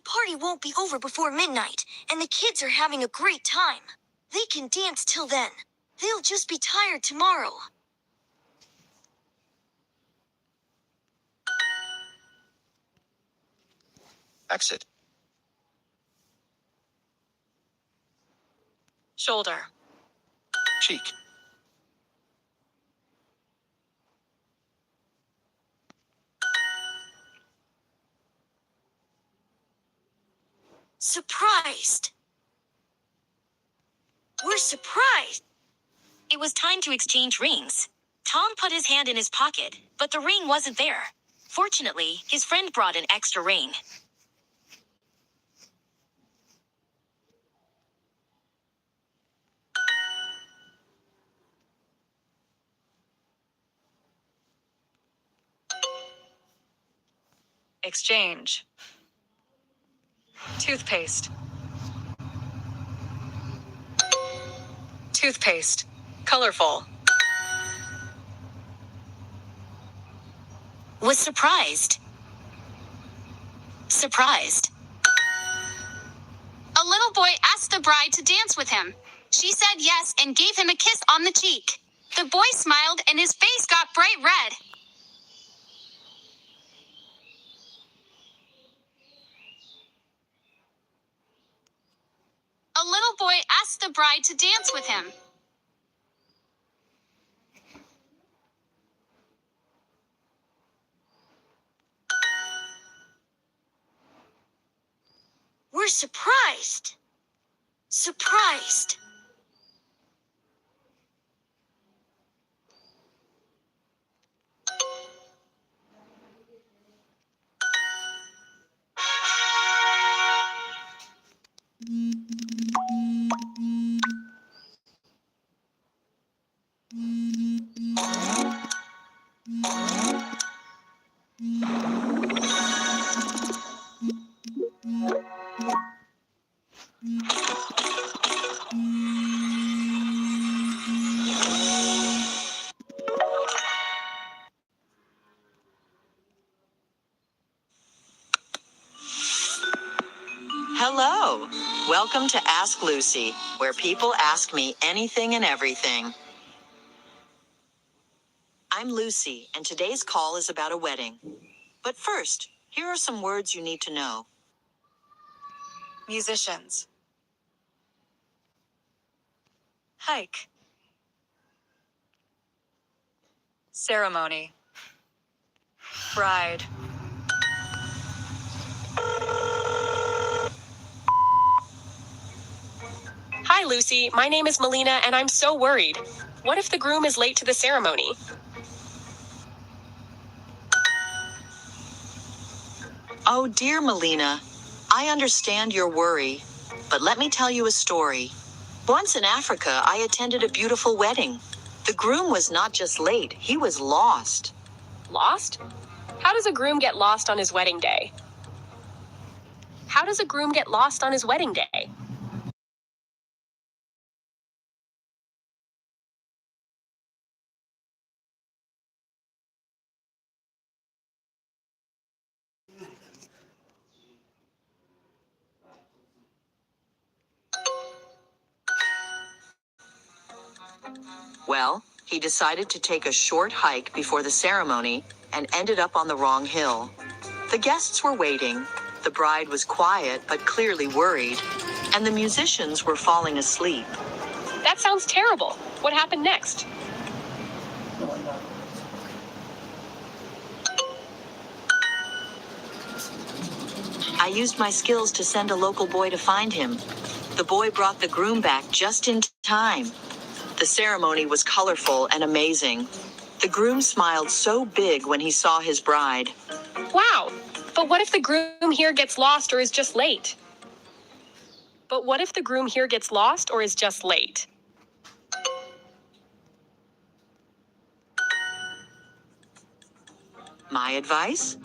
party won't be over before midnight, and the kids are having a great time. They can dance till then. They'll just be tired tomorrow. Exit. Shoulder. Cheek. Surprised. We're surprised. It was time to exchange rings. Tom put his hand in his pocket, but the ring wasn't there. Fortunately, his friend brought an extra ring. Exchange. Toothpaste. Toothpaste. Colorful. Was surprised. Surprised. A little boy asked the bride to dance with him. She said yes and gave him a kiss on the cheek. The boy smiled and his face got bright red. A little boy asked the bride to dance with him. We're surprised. Surprised. Hello. Welcome to Ask Lucy, where people ask me anything and everything. I'm Lucy, and today's call is about a wedding. But first, here are some words you need to know. Musicians. Hike. Ceremony. Bride. Hi, Lucy. My name is Melina, and I'm so worried. What if the groom is late to the ceremony? Oh, dear Melina, I understand your worry, but let me tell you a story. Once in Africa, I attended a beautiful wedding. The groom was not just late, he was lost. Lost? How does a groom get lost on his wedding day? How does a groom get lost on his wedding day? Well, he decided to take a short hike before the ceremony and ended up on the wrong hill. The guests were waiting, the bride was quiet but clearly worried, and the musicians were falling asleep. That sounds terrible. What happened next? I used my skills to send a local boy to find him. The boy brought the groom back just in time. The ceremony was colorful and amazing. The groom smiled so big when he saw his bride. Wow. But what if the groom here gets lost or is just late? But what if the groom here gets lost or is just late? My advice?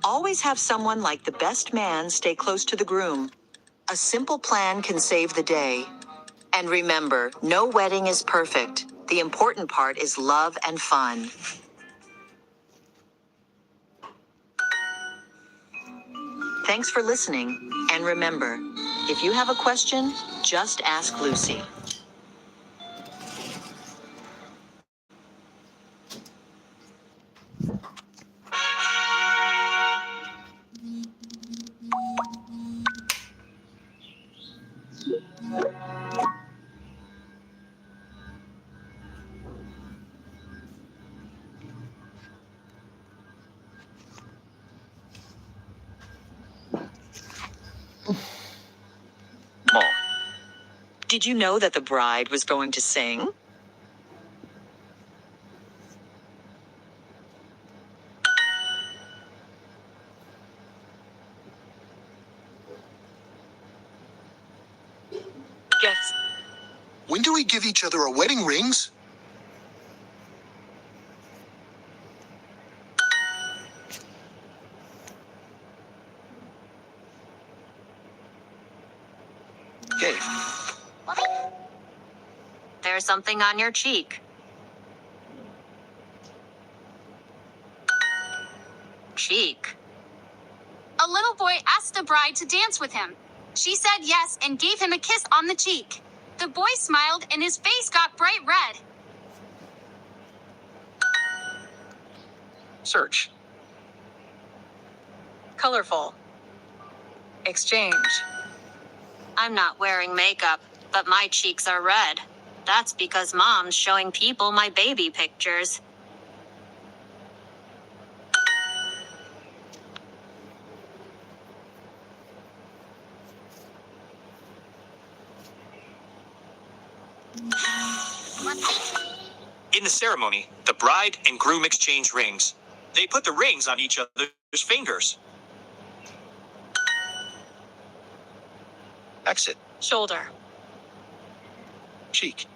Always have someone like the best man stay close to the groom. A simple plan can save the day. And remember, no wedding is perfect. The important part is love and fun. Thanks for listening, And remember, if you have a question, just ask Lucy. Mom. Did you know that the bride was going to sing? Yes. When do we give each other our wedding rings? Gabe. There's something on your cheek. Cheek. A little boy asked the bride to dance with him. She said yes and gave him a kiss on the cheek. The boy smiled and his face got bright red. Search. Colorful. Exchange. I'm not wearing makeup, but my cheeks are red. That's because Mom's showing people my baby pictures. In the ceremony, the bride and groom exchange rings. They put the rings on each other's fingers. Exit. Shoulder. Cheek.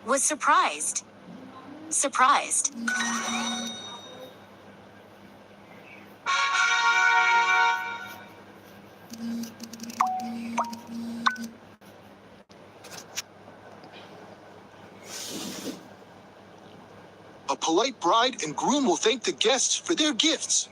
Was surprised. Surprised. A polite bride and groom will thank the guests for their gifts.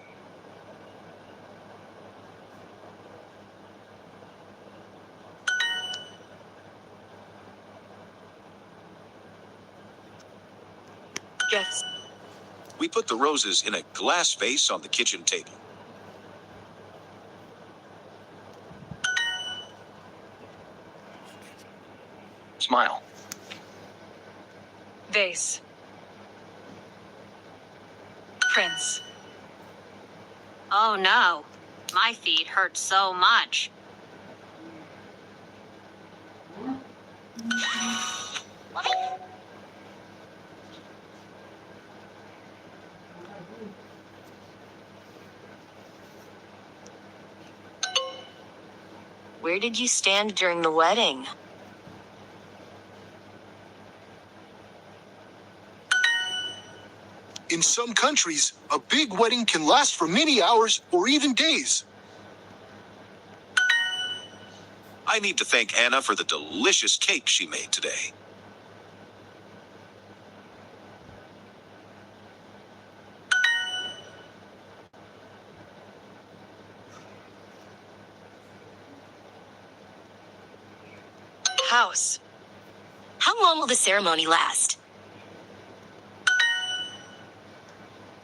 Yes. We put the roses in a glass vase on the kitchen table. Smile. Vase. Prince. Oh no. My feet hurt so much. Where did you stand during the wedding? In some countries, a big wedding can last for many hours or even days. I need to thank Anna for the delicious cake she made today. House. How long will the ceremony last?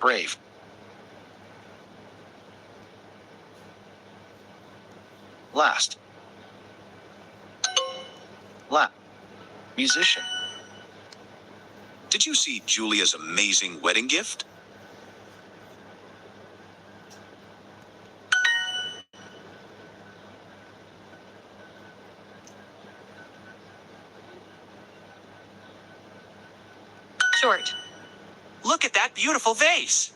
Brave. Last. La. Musician. Did you see Julia's amazing wedding gift? Short. Look at that beautiful vase.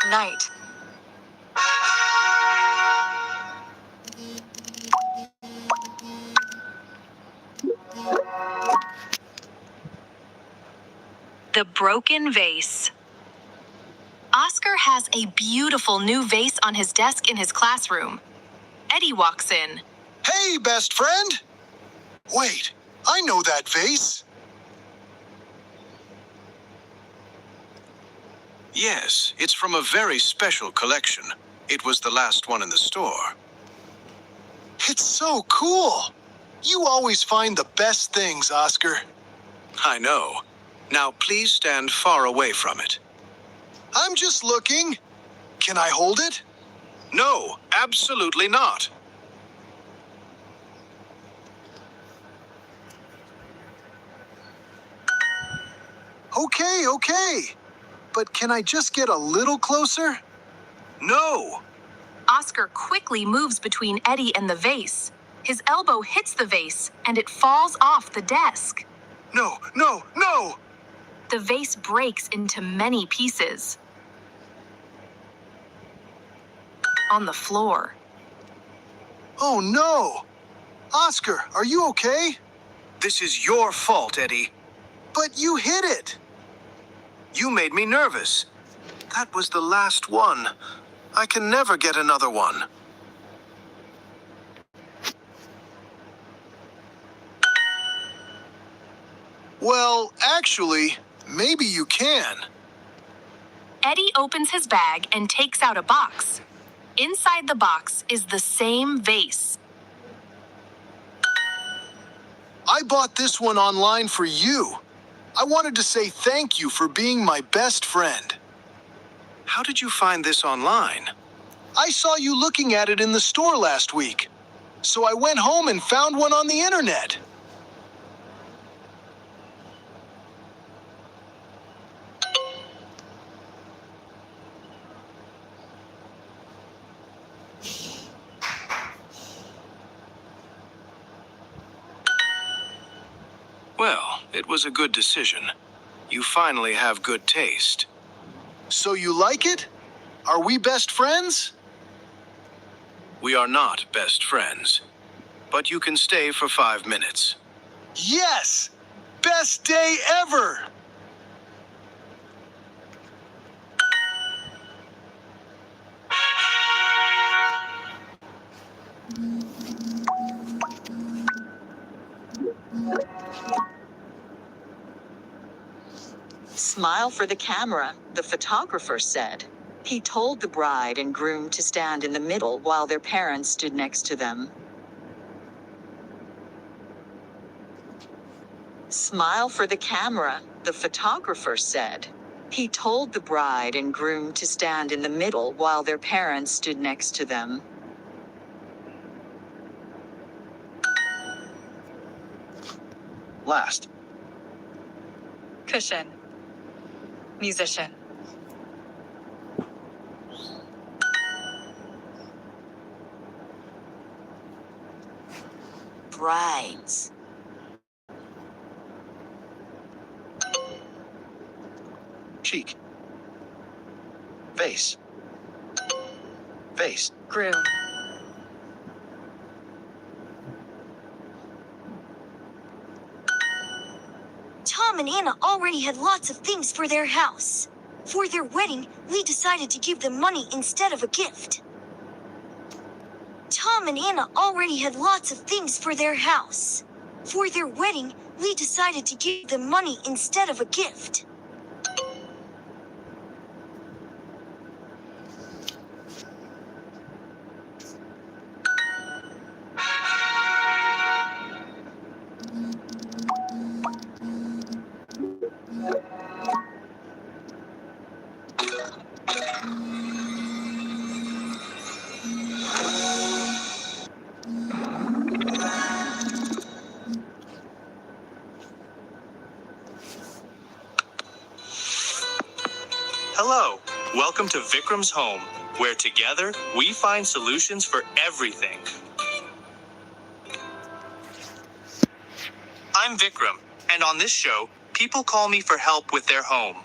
Night. The broken vase. Oscar has a beautiful new vase on his desk in his classroom. Eddie walks in. Hey, best friend! Wait, I know that vase. Yes, it's from a very special collection. It was the last one in the store. It's so cool. You always find the best things, Oscar. I know. Now please stand far away from it. I'm just looking. Can I hold it? No, absolutely not. Okay. But can I just get a little closer? No! Oscar quickly moves between Eddie and the vase. His elbow hits the vase, and it falls off the desk. No! The vase breaks into many pieces. On the floor. Oh no! Oscar, are you okay? This is your fault, Eddie. But you hit it! You made me nervous. That was the last one. I can never get another one. Well, actually, maybe you can. Eddie opens his bag and takes out a box. Inside the box is the same vase. I bought this one online for you. I wanted to say thank you for being my best friend. How did you find this online? I saw you looking at it in the store last week. So I went home and found one on the internet. Well, it was a good decision. You finally have good taste. So you like it? Are we best friends? We are not best friends. But you can stay for 5 minutes. Yes! Best day ever! Smile for the camera, the photographer said. He told the bride and groom to stand in the middle while their parents stood next to them. Smile for the camera, the photographer said. He told the bride and groom to stand in the middle while their parents stood next to them. Last. Cushion. Musician. Brides. Cheek. Vase. Vase. Groom. Tom and Anna already had lots of things for their house. For their wedding, Lee decided to give them money instead of a gift. Tom and Anna already had lots of things for their house. For their wedding, Lee decided to give them money instead of a gift. Hello, welcome to Vikram's home, where together we find solutions for everything. I'm Vikram, and on this show, people call me for help with their home.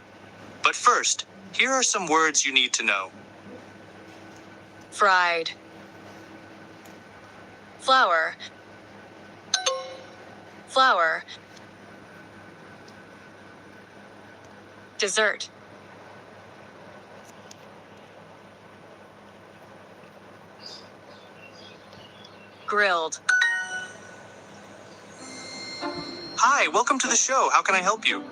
But first, here are some words you need to know. Fried. Flour. Flour. Dessert. Grilled. Hi, welcome to the show. How can I help you?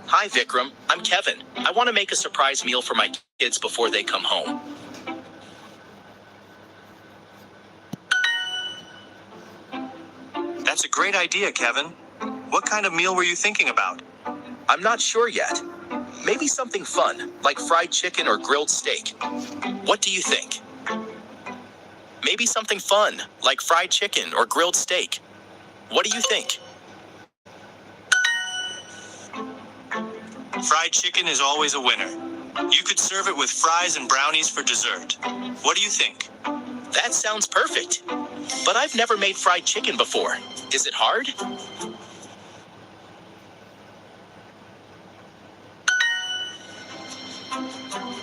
Hi, Vikram. I'm Kevin. I want to make a surprise meal for my kids before they come home. That's a great idea, Kevin. What kind of meal were you thinking about? I'm not sure yet. Maybe something fun, like fried chicken or grilled steak. What do you think? Maybe something fun, like fried chicken or grilled steak. What do you think? Fried chicken is always a winner. You could serve it with fries and brownies for dessert. What do you think? That sounds perfect. But I've never made fried chicken before. Is it hard?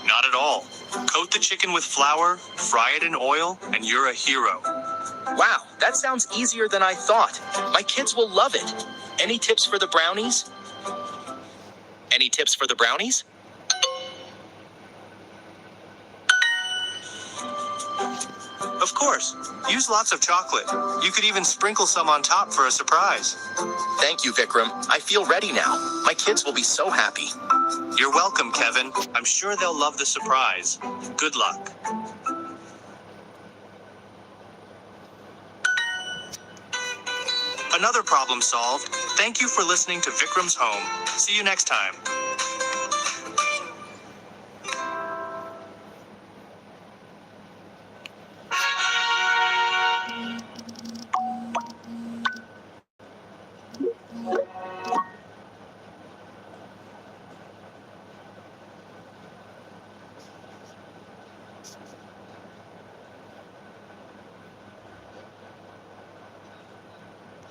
Not at all. Coat the chicken with flour, fry it in oil, and you're a hero. Wow, that sounds easier than I thought. My kids will love it. Any tips for the brownies? Any tips for the brownies? Of course. Use lots of chocolate. You could even sprinkle some on top for a surprise. Thank you, Vikram. I feel ready now. My kids will be so happy. You're welcome, Kevin. I'm sure they'll love the surprise. Good luck. Another problem solved. Thank you for listening to Vikram's Home. See you next time.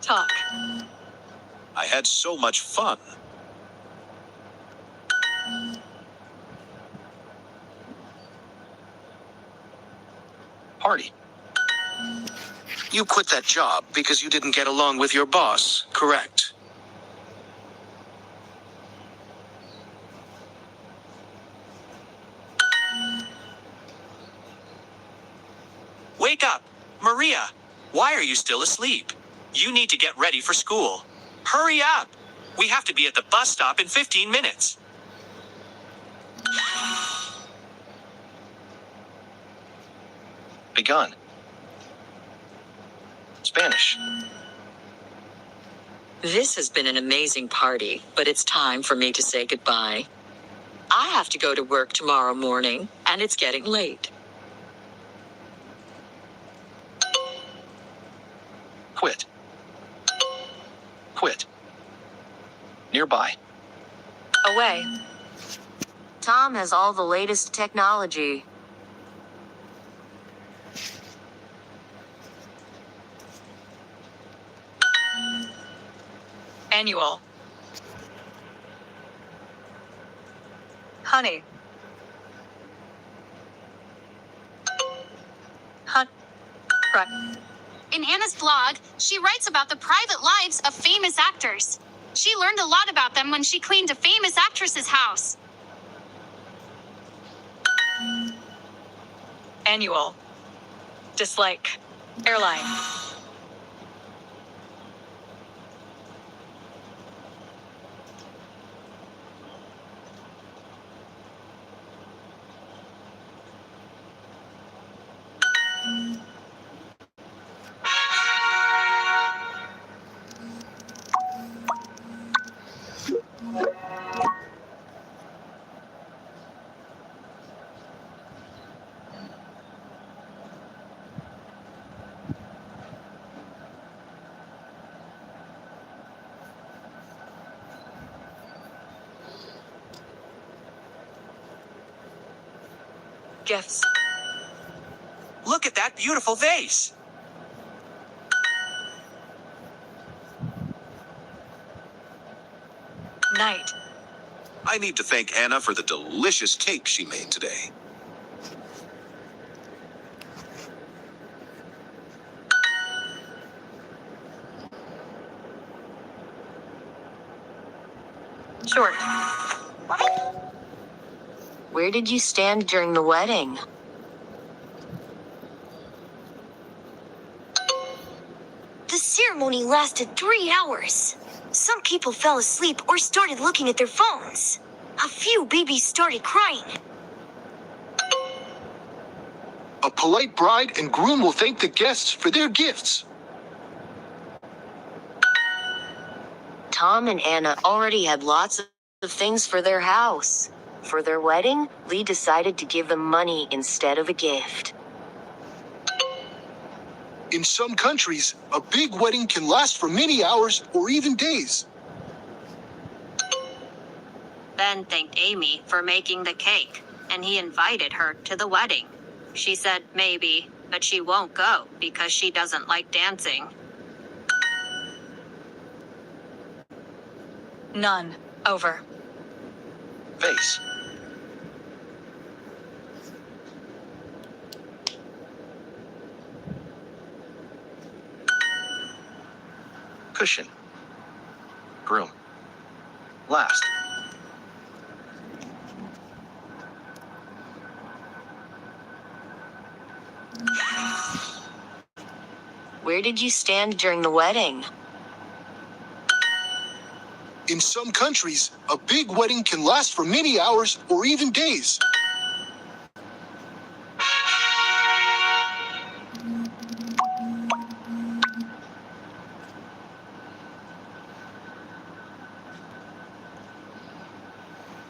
Talk. I had so much fun. Party. You quit that job because you didn't get along with your boss, correct? Wake up! Maria! Why are you still asleep? You need to get ready for school. Hurry up! We have to be at the bus stop in 15 minutes. Begun. Spanish. This has been an amazing party, but it's time for me to say goodbye. I have to go to work tomorrow morning, and it's getting late. Quit. Quit. Nearby. Away. Tom has all the latest technology. Annual. Honey. Right. In Anna's blog, she writes about the private lives of famous actors. She learned a lot about them when she cleaned a famous actress's house. Annual. Dislike. Airline. Gifts. Look at that beautiful vase. Night. I need to thank Anna for the delicious cake she made today. Short. Where did you stand during the wedding? The ceremony lasted 3 hours. Some people fell asleep or started looking at their phones. A few babies started crying. A polite bride and groom will thank the guests for their gifts. Tom and Anna already had lots of things for their house. For their wedding, Lee decided to give them money instead of a gift. In some countries, a big wedding can last for many hours or even days. Ben thanked Amy for making the cake, and he invited her to the wedding. She said maybe, but she won't go because she doesn't like dancing. None. Over. Vase. Cushion. Groom. Last. Where did you stand during the wedding? In some countries, a big wedding can last for many hours or even days.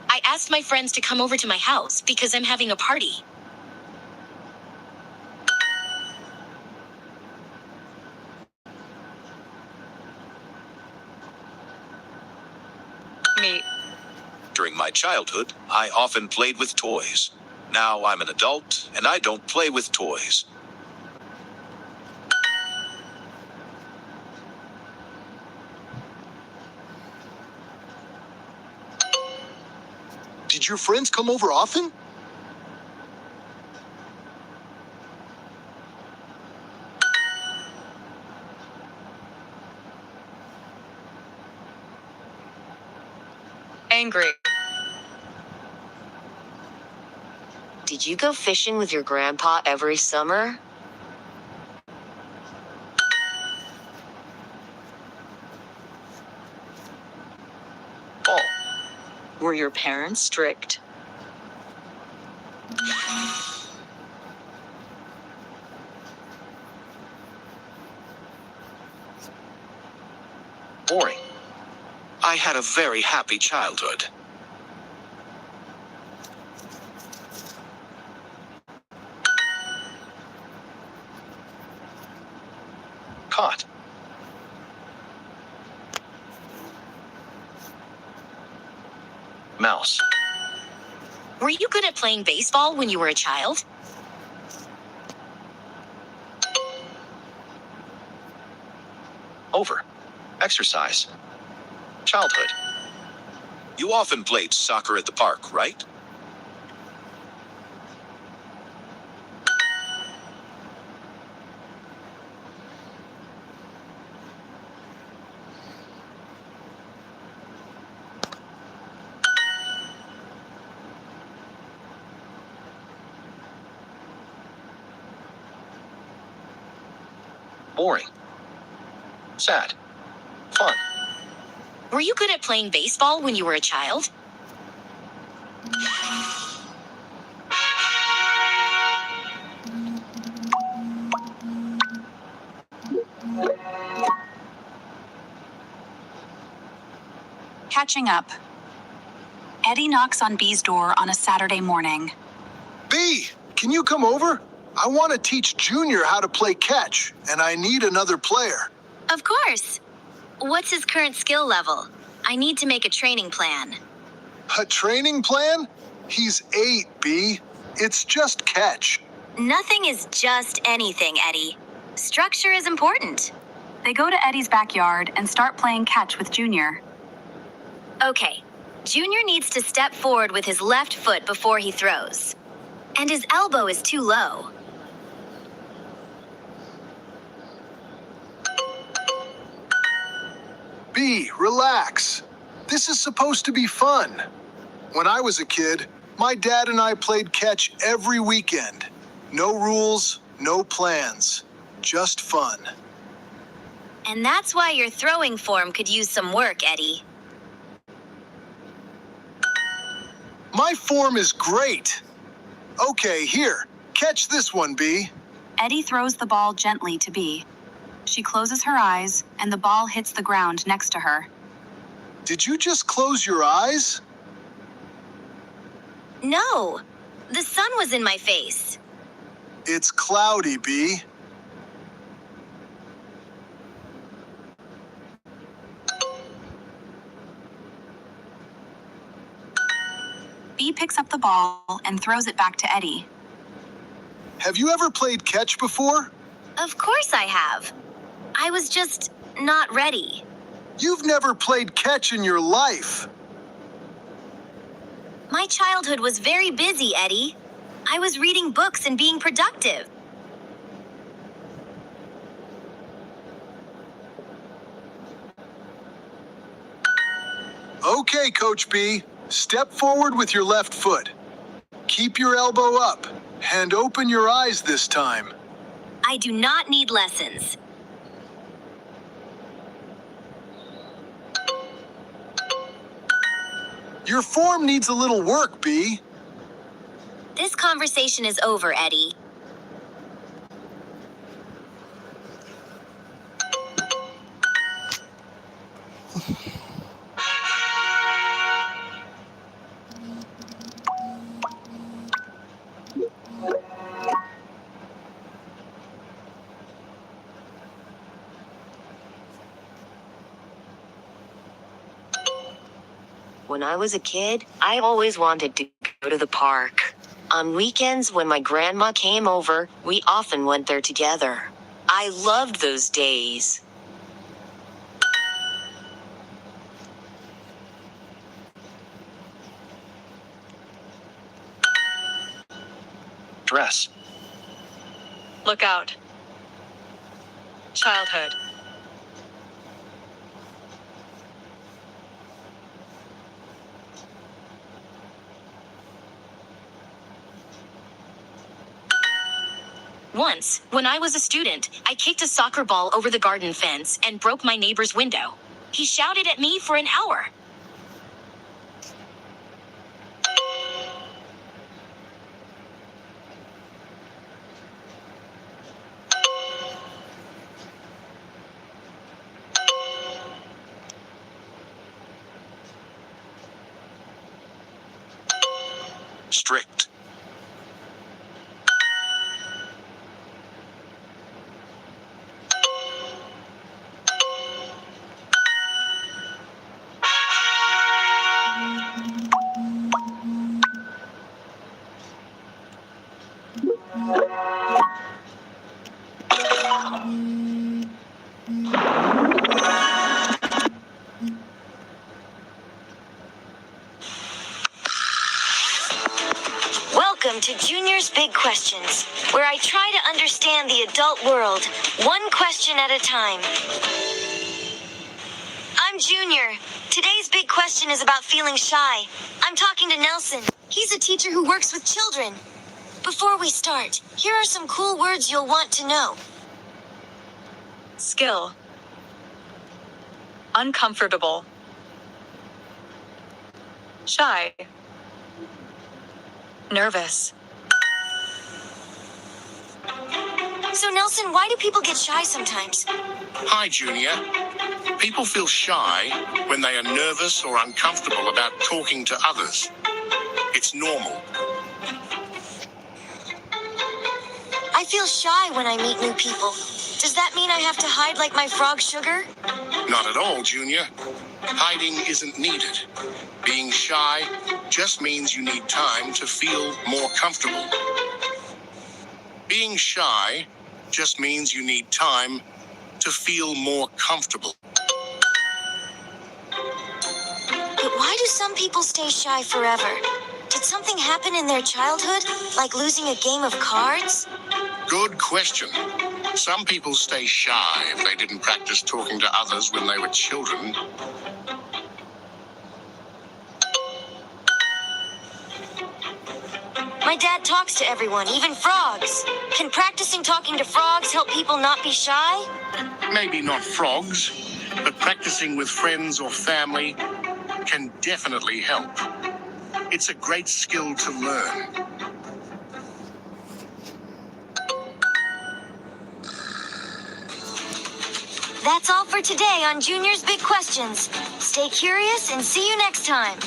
I asked my friends to come over to my house because I'm having a party. Me. During my childhood, I often played with toys. Now I'm an adult, and I don't play with toys. Did your friends come over often? Angry. Did you go fishing with your grandpa every summer? Ball. Were your parents strict? Boring. I had a very happy childhood. Caught. Mouse. Were you good at playing baseball when you were a child? Over. Exercise. Childhood. You often played soccer at the park, right? Boring. Sad. Fun. Were you good at playing baseball when you were a child? Catching up. Eddie knocks on B's door on a Saturday morning. B, can you come over? I want to teach Junior how to play catch, and I need another player. Of course. What's his current skill level? I need to make a training plan. A training plan? He's 8, B. It's just catch. Nothing is just anything, Eddie. Structure is important. They go to Eddie's backyard and start playing catch with Junior. Okay. Junior needs to step forward with his left foot before he throws. And his elbow is too low. B, relax. This is supposed to be fun. When I was a kid, My dad and I played catch every weekend. No rules, no plans. Just fun. And that's why your throwing form could use some work, Eddie. My form is great. Okay, here. Catch this one, Bee. Eddie throws the ball gently to Bee. She closes her eyes, and the ball hits the ground next to her. Did you just close your eyes? No, the sun was in my face. It's cloudy, Bee. Bee picks up the ball and throws it back to Eddie. Have you ever played catch before? Of course I have. I was just not ready. You've never played catch in your life. My childhood was very busy, Eddie. I was reading books and being productive. Okay, Coach B. Step forward with your left foot. Keep your elbow up and open your eyes this time. I do not need lessons. Your form needs a little work, B. This conversation is over, Eddie. When I was a kid, I always wanted to go to the park. On weekends, when my grandma came over, we often went there together. I loved those days. Dress. Look out. Childhood. Once, when I was a student, I kicked a soccer ball over the garden fence and broke my neighbor's window. He shouted at me for an hour. Strict. Welcome to Junior's Big Questions, where I try to understand the adult world, one question at a time. I'm Junior. Today's big question is about feeling shy. I'm talking to Nelson. He's a teacher who works with children. Before we start, here are some cool words you'll want to know. Skill. Uncomfortable. Shy. Nervous. So Nelson, why do people get shy sometimes? Hi, Junior. People feel shy when they are nervous or uncomfortable about talking to others. It's normal. I feel shy when I meet new people. Does that mean I have to hide like my frog Sugar? Not at all, Junior. Hiding isn't needed. Being shy just means you need time to feel more comfortable. Being shy just means you need time to feel more comfortable. But why do some people stay shy forever? Did something happen in their childhood, like losing a game of cards? Good question. Some people stay shy if they didn't practice talking to others when they were children. My dad talks to everyone, even frogs. Can practicing talking to frogs help people not be shy? Maybe not frogs, but practicing with friends or family can definitely help. It's a great skill to learn. That's all for today on Junior's Big Questions. Stay curious and see you next time.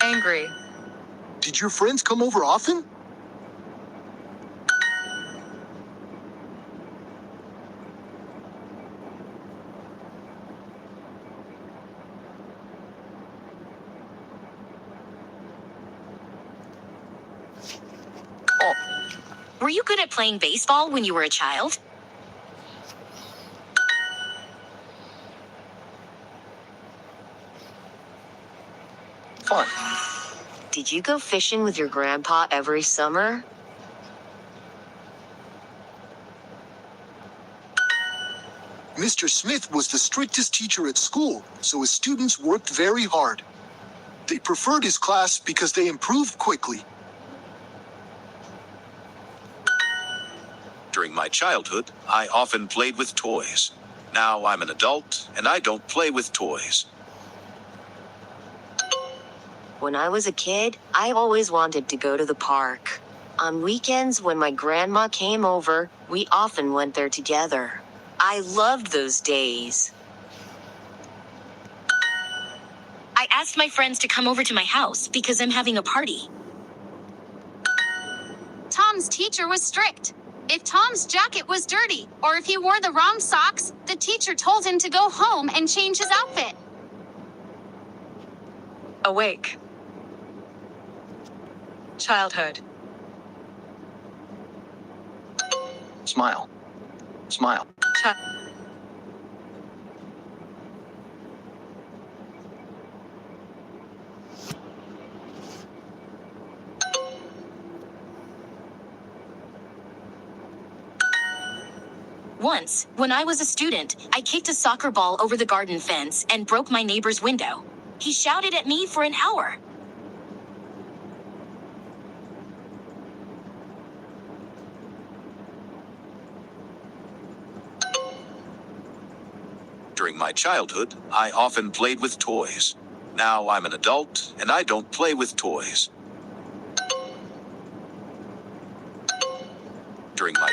Angry. Did your friends come over often? Were you good at playing baseball when you were a child? Fun. Did you go fishing with your grandpa every summer? Mr. Smith was the strictest teacher at school, so his students worked very hard. They preferred his class because they improved quickly. During my childhood, I often played with toys. Now I'm an adult, and I don't play with toys. When I was a kid, I always wanted to go to the park. On weekends, when my grandma came over, we often went there together. I loved those days. I asked my friends to come over to my house because I'm having a party. Tom's teacher was strict. If Tom's jacket was dirty, or if he wore the wrong socks, the teacher told him to go home and change his outfit. Awake. Childhood. Smile. Smile. Once, when I was a student, I kicked a soccer ball over the garden fence and broke my neighbor's window. He shouted at me for an hour. During my childhood, I often played with toys. Now I'm an adult, and I don't play with toys. During my